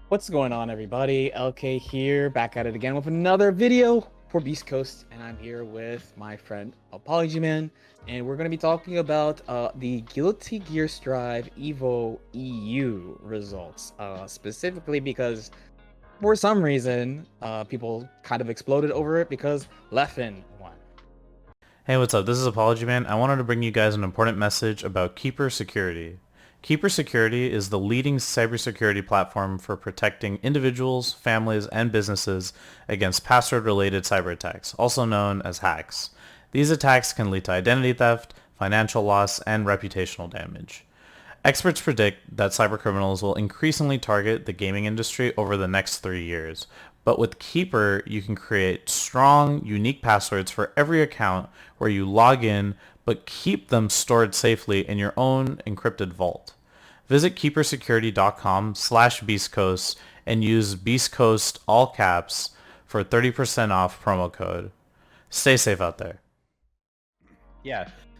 What's going on, everybody? LK here, back at it again with another video for Beastcoast, and I'm here with my friend ApologyMan, and we're going to be talking about the Guilty Gear Strive Evo EU results, specifically because for some reason people kind of exploded over it because Leffen won. Hey, what's up? This is ApologyMan. I wanted to bring you guys an important message about Keeper Security. Keeper Security is the leading cybersecurity platform for protecting individuals, families, and businesses against password-related cyber attacks, also known as hacks. These attacks can lead to identity theft, financial loss, and reputational damage. Experts predict that cybercriminals will increasingly target the gaming industry over the next 3 years. But with Keeper, you can create strong, unique passwords for every account where you log in, but keep them stored safely in your own encrypted vault. Visit keepersecurity.com/beastcoast and use Beastcoast all caps for 30% off promo code. Stay safe out there.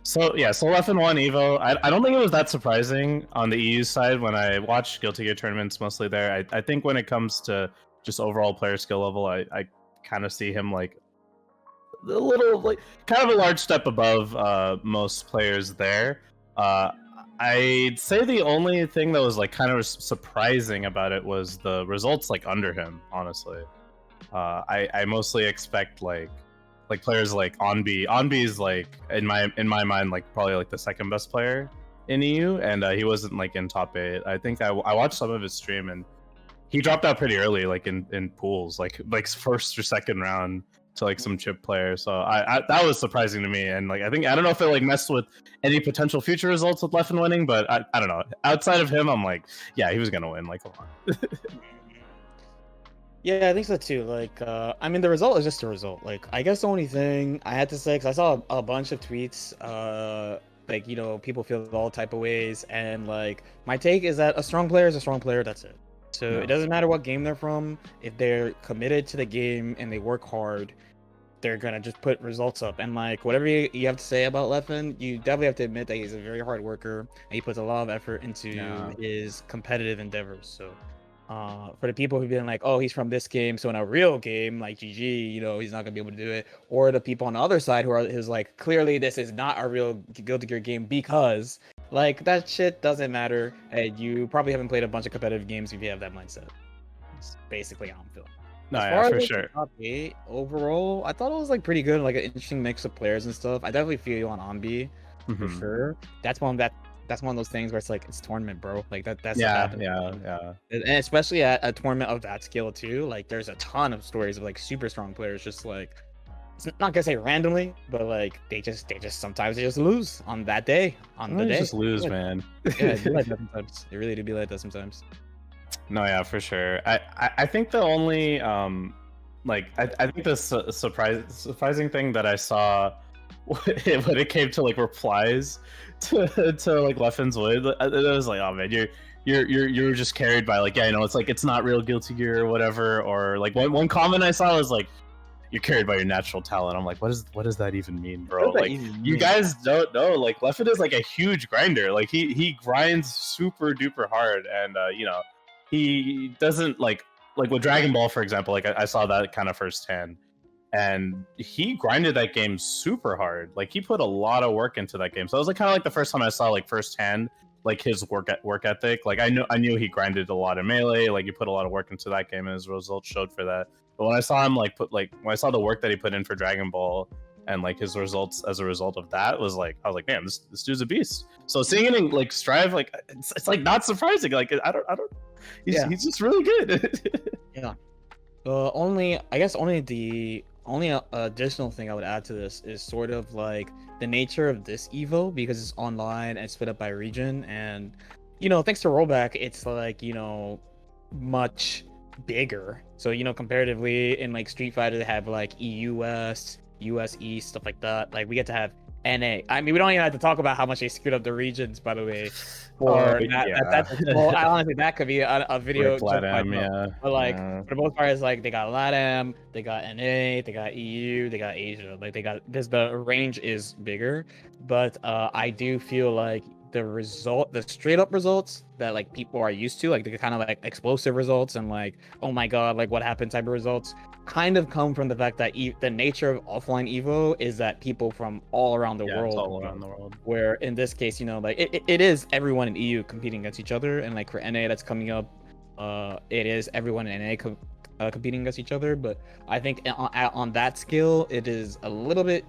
So Leffen Wins Evo. I don't think it was that surprising on the EU side when I watched Guilty Gear tournaments mostly there. I think when it comes to just overall player skill level, I kind of see him like a little like kind of a large step above most players there. I'd say the only thing that was like kind of surprising about it was the results like under him, honestly. I mostly expect like players like Onbi. Onbi is like in my mind like probably like the second best player in EU, and he wasn't like in top 8. I think I watched some of his stream and he dropped out pretty early, like in pools, like first or second round to like some Chipp player. So I that was surprising to me, and like I don't know if it like messed with any potential future results with Leffen winning, but I don't know. Outside of him, I'm like, yeah, he was gonna win. Like, come on. Yeah, I think so too. Like, I mean, the result is just a result. Like, I guess the only thing I had to say, because I saw a bunch of tweets, like, you know, people feel all type of ways, and like, my take is that a strong player is a strong player. That's it. So No. it doesn't matter what game they're from. If they're committed to the game and they work hard, they're gonna just put results up. And like, whatever you have to say about Leffen, you definitely have to admit that he's a very hard worker and he puts a lot of effort into his competitive endeavors. So for the people who've been like, oh, he's from this game, so in a real game like GG, you know, he's not gonna be able to do it, or the people on the other side who are his like, clearly this is not a real Guilty Gear game because like that shit doesn't matter, and you probably haven't played a bunch of competitive games if you have that mindset. It's basically how I'm feeling. No, As yeah, far as for like, sure. the top 8 overall, I thought it was like pretty good, like an interesting mix of players and stuff. I definitely feel you on Onbi for sure. That's one of those things where it's like, it's tournament, bro. Like that's what happens. Yeah. And especially at a tournament of that skill too, like there's a ton of stories of like super strong players just like, it's not gonna say randomly, but like they just sometimes they just lose on that day, on the day. Just lose, man. Yeah, it be like that sometimes. It really do be like that sometimes. No, yeah, for sure. I think the only like I think the surprising thing that I saw when it came to like replies to like Leffen's win, it was like, oh man, you're just carried by like, yeah, you know, it's like it's not real Guilty Gear or whatever. Or like one comment I saw was like, you're carried by your natural talent. I'm like, what does that even mean, bro? Like, you guys don't know. Like, Leffen is like a huge grinder. Like, he grinds super duper hard, and you know, he doesn't like with Dragon Ball, for example. Like, I saw that kind of firsthand, and he grinded that game super hard. Like, he put a lot of work into that game. So it was like kind of like the first time I saw like firsthand like his work ethic. Like, I knew he grinded a lot in Melee. Like, he put a lot of work into that game, and his results showed for that. But when I saw him when I saw the work that he put in for Dragon Ball and like his results as a result of that, was like, I was like, man, this dude's a beast. So seeing it in like Strive, like it's like not surprising. Like I don't he's just really good. Yeah. The only additional thing I would add to this is sort of like the nature of this Evo, because it's online and split up by region, and you know, thanks to rollback, it's like, you know, much bigger. So, you know, comparatively in like Street Fighter, they have like EU West, US East, stuff like that. Like we get to have NA. I mean, we don't even have to talk about how much they screwed up the regions, by the way. Or well, honestly, that could be a video. Yeah. But like for the most part, it's like they got LATAM, they got NA, they got EU, they got Asia. Like they got this. The range is bigger, but I do feel like the straight up results that like people are used to, like the kind of like explosive results and like, oh my god, like what happened type of results, kind of come from the fact that the nature of offline Evo is that people from all around the world, it's all around the world. where in this case, you know, like it is everyone in EU competing against each other, and like for NA that's coming up, it is everyone in NA competing against each other. But I think on that scale, it is a little bit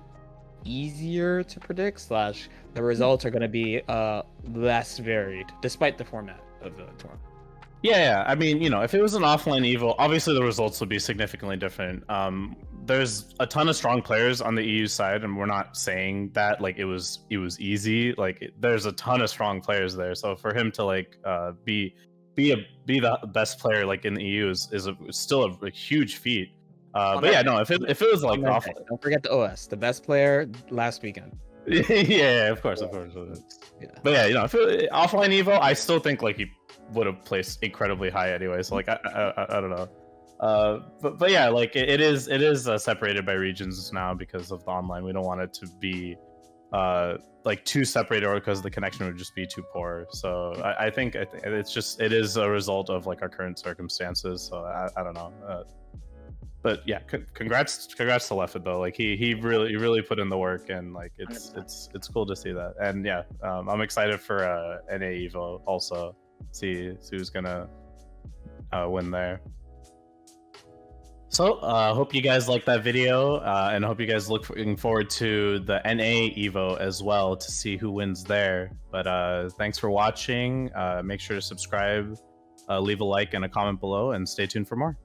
easier to predict, slash the results are going to be less varied despite the format of the tournament. Yeah, I mean, you know, if it was an offline Evo, obviously the results would be significantly different. There's a ton of strong players on the EU side, and we're not saying that like it was easy. Like there's a ton of strong players there. So for him to like be the best player like in the EU is still a huge feat. But yeah, no, if it was like offline, don't forget the OS, the best player last weekend. yeah, of course. Yeah. But yeah, you know, if offline Evo, I still think like he would have placed incredibly high anyway. So like I don't know. But yeah, like it is separated by regions now because of the online. We don't want it to be like too separated, or because the connection would just be too poor. So I think it is a result of like our current circumstances. So I don't know. But yeah, congrats to Leffen though. Like he really put in the work, and like it's cool to see that. And yeah, I'm excited for NA Evo also. See who's gonna win there. So hope you guys like that video, and hope you guys looking forward to the NA Evo as well to see who wins there. But thanks for watching. Make sure to subscribe, leave a like and a comment below, and stay tuned for more.